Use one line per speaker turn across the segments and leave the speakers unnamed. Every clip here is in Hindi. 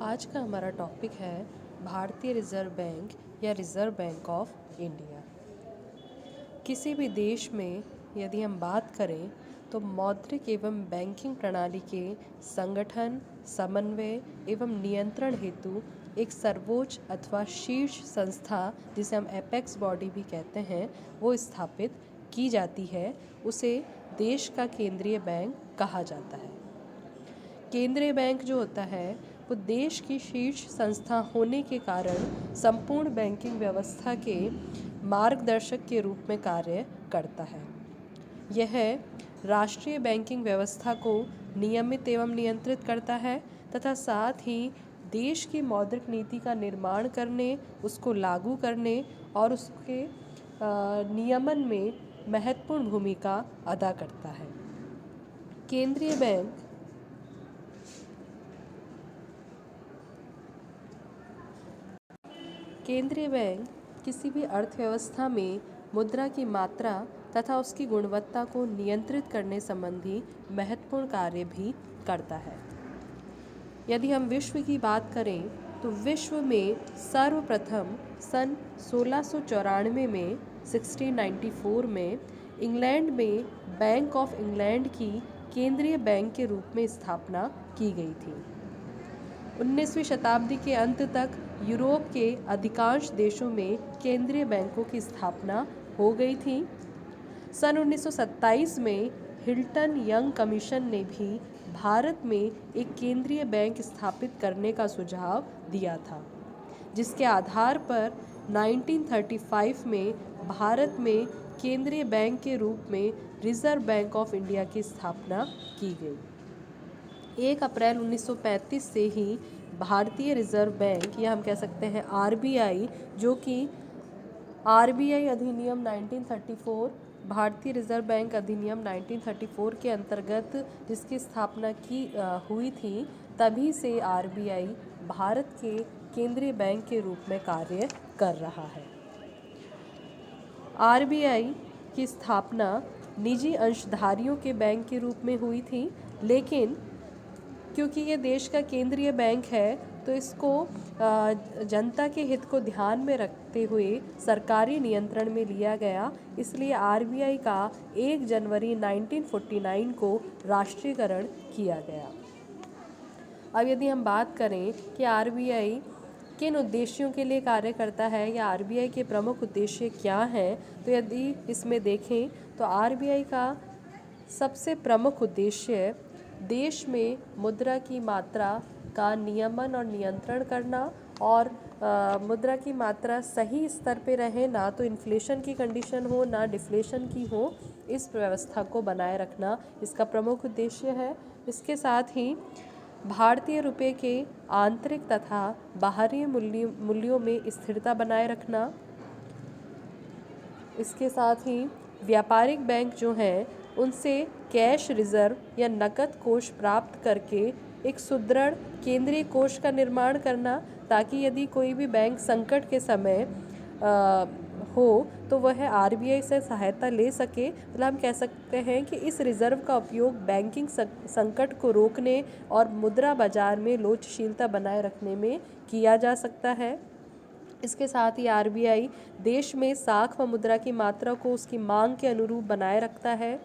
आज का हमारा टॉपिक है भारतीय रिजर्व बैंक या रिजर्व बैंक ऑफ इंडिया। किसी भी देश में यदि हम बात करें तो मौद्रिक एवं बैंकिंग प्रणाली के संगठन, समन्वय एवं नियंत्रण हेतु एक सर्वोच्च अथवा शीर्ष संस्था, जिसे हम एपेक्स बॉडी भी कहते हैं, वो स्थापित की जाती है। उसे देश का केंद्रीय बैंक कहा जाता है। केंद्रीय बैंक जो होता है वो देश की शीर्ष संस्था होने के कारण संपूर्ण बैंकिंग व्यवस्था के मार्गदर्शक के रूप में कार्य करता है। यह राष्ट्रीय बैंकिंग व्यवस्था को नियमित एवं नियंत्रित करता है तथा साथ ही देश की मौद्रिक नीति का निर्माण करने, उसको लागू करने और उसके नियमन में महत्वपूर्ण भूमिका अदा करता है। केंद्रीय बैंक केंद्रीय बैंक किसी भी अर्थव्यवस्था में मुद्रा की मात्रा तथा उसकी गुणवत्ता को नियंत्रित करने संबंधी महत्वपूर्ण कार्य भी करता है। यदि हम विश्व की बात करें तो विश्व में सर्वप्रथम सन 1694 में 1694 में इंग्लैंड में बैंक ऑफ इंग्लैंड की केंद्रीय बैंक के रूप में स्थापना की गई थी। 19वीं शताब्दी के अंत तक यूरोप के अधिकांश देशों में केंद्रीय बैंकों की स्थापना हो गई थी। सन 1927 में हिल्टन यंग कमीशन ने भी भारत में एक केंद्रीय बैंक स्थापित करने का सुझाव दिया था, जिसके आधार पर 1935 में भारत में केंद्रीय बैंक के रूप में रिजर्व बैंक ऑफ इंडिया की स्थापना की गई। 1 अप्रैल 1935 से ही भारतीय रिजर्व बैंक या हम कह सकते हैं आरबीआई, जो कि आरबीआई अधिनियम 1934, भारतीय रिजर्व बैंक अधिनियम 1934 के अंतर्गत जिसकी स्थापना हुई थी, तभी से आरबीआई भारत के केंद्रीय बैंक के रूप में कार्य कर रहा है। आरबीआई की स्थापना निजी अंशधारियों के बैंक के रूप में हुई थी, लेकिन क्योंकि ये देश का केंद्रीय बैंक है तो इसको जनता के हित को ध्यान में रखते हुए सरकारी नियंत्रण में लिया गया। इसलिए आरबीआई का 1 जनवरी 1949 को राष्ट्रीयकरण किया गया। अब यदि हम बात करें कि आरबीआई किन उद्देश्यों के लिए कार्य करता है या आरबीआई के प्रमुख उद्देश्य क्या हैं, तो यदि इसमें देखें तो आरबीआई का सबसे प्रमुख उद्देश्य देश में मुद्रा की मात्रा का नियमन और नियंत्रण करना और मुद्रा की मात्रा सही स्तर पे रहे, ना तो इन्फ्लेशन की कंडीशन हो ना डिफ्लेशन की हो, इस व्यवस्था को बनाए रखना इसका प्रमुख उद्देश्य है। इसके साथ ही भारतीय रुपये के आंतरिक तथा बाहरी मूल्यों में स्थिरता बनाए रखना। इसके साथ ही व्यापारिक बैंक जो हैं उनसे कैश रिजर्व या नकद कोष प्राप्त करके एक सुदृढ़ केंद्रीय कोष का निर्माण करना, ताकि यदि कोई भी बैंक संकट के समय हो तो वह आरबीआई से सहायता ले सके। मतलब हम कह सकते हैं कि इस रिजर्व का उपयोग बैंकिंग संकट को रोकने और मुद्रा बाजार में लोचशीलता बनाए रखने में किया जा सकता है। इसके साथ ही आरबीआई देश में साख व मुद्रा की मात्रा को उसकी मांग के अनुरूप बनाए रखता है।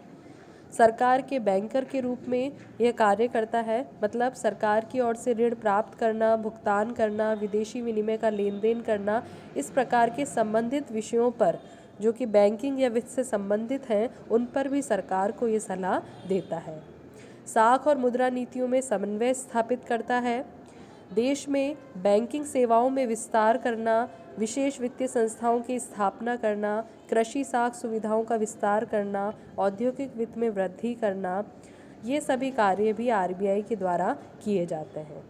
सरकार के बैंकर के रूप में यह कार्य करता है, मतलब सरकार की ओर से ऋण प्राप्त करना, भुगतान करना, विदेशी विनिमय का लेन देन करना, इस प्रकार के संबंधित विषयों पर जो कि बैंकिंग या वित्त से संबंधित हैं, उन पर भी सरकार को ये सलाह देता है। साख और मुद्रा नीतियों में समन्वय स्थापित करता है। देश में बैंकिंग सेवाओं में विस्तार करना, विशेष वित्तीय संस्थाओं की स्थापना करना, कृषि साख सुविधाओं का विस्तार करना, औद्योगिक वित्त में वृद्धि करना, ये सभी कार्य भी आरबीआई के द्वारा किए जाते हैं।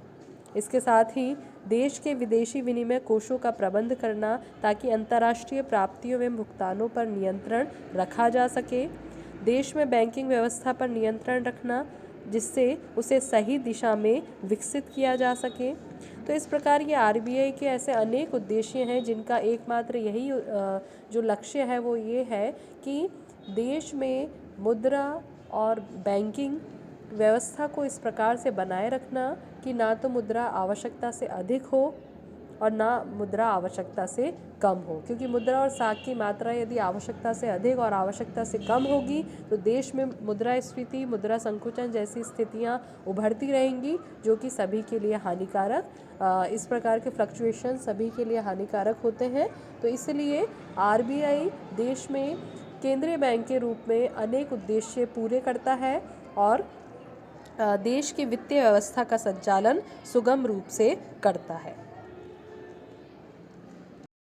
इसके साथ ही देश के विदेशी विनिमय कोषों का प्रबंध करना, ताकि अंतर्राष्ट्रीय प्राप्तियों एवं भुगतानों पर नियंत्रण रखा जा सके। देश में बैंकिंग व्यवस्था पर नियंत्रण रखना, जिससे उसे सही दिशा में विकसित किया जा सके। तो इस प्रकार ये आरबीआई के ऐसे अनेक उद्देश्य हैं, जिनका एकमात्र यही जो लक्ष्य है वो ये है कि देश में मुद्रा और बैंकिंग व्यवस्था को इस प्रकार से बनाए रखना कि ना तो मुद्रा आवश्यकता से अधिक हो और ना मुद्रा आवश्यकता से कम हो, क्योंकि मुद्रा और साख की मात्रा यदि आवश्यकता से अधिक और आवश्यकता से कम होगी तो देश में मुद्रास्फीति, मुद्रा संकुचन जैसी स्थितियां उभरती रहेंगी, जो कि सभी के लिए हानिकारक, इस प्रकार के फ्लक्चुएशन सभी के लिए हानिकारक होते हैं। तो इसलिए आरबीआई देश में केंद्रीय बैंक के रूप में अनेक उद्देश्य पूरे करता है और देश की वित्तीय व्यवस्था का संचालन सुगम रूप से करता है।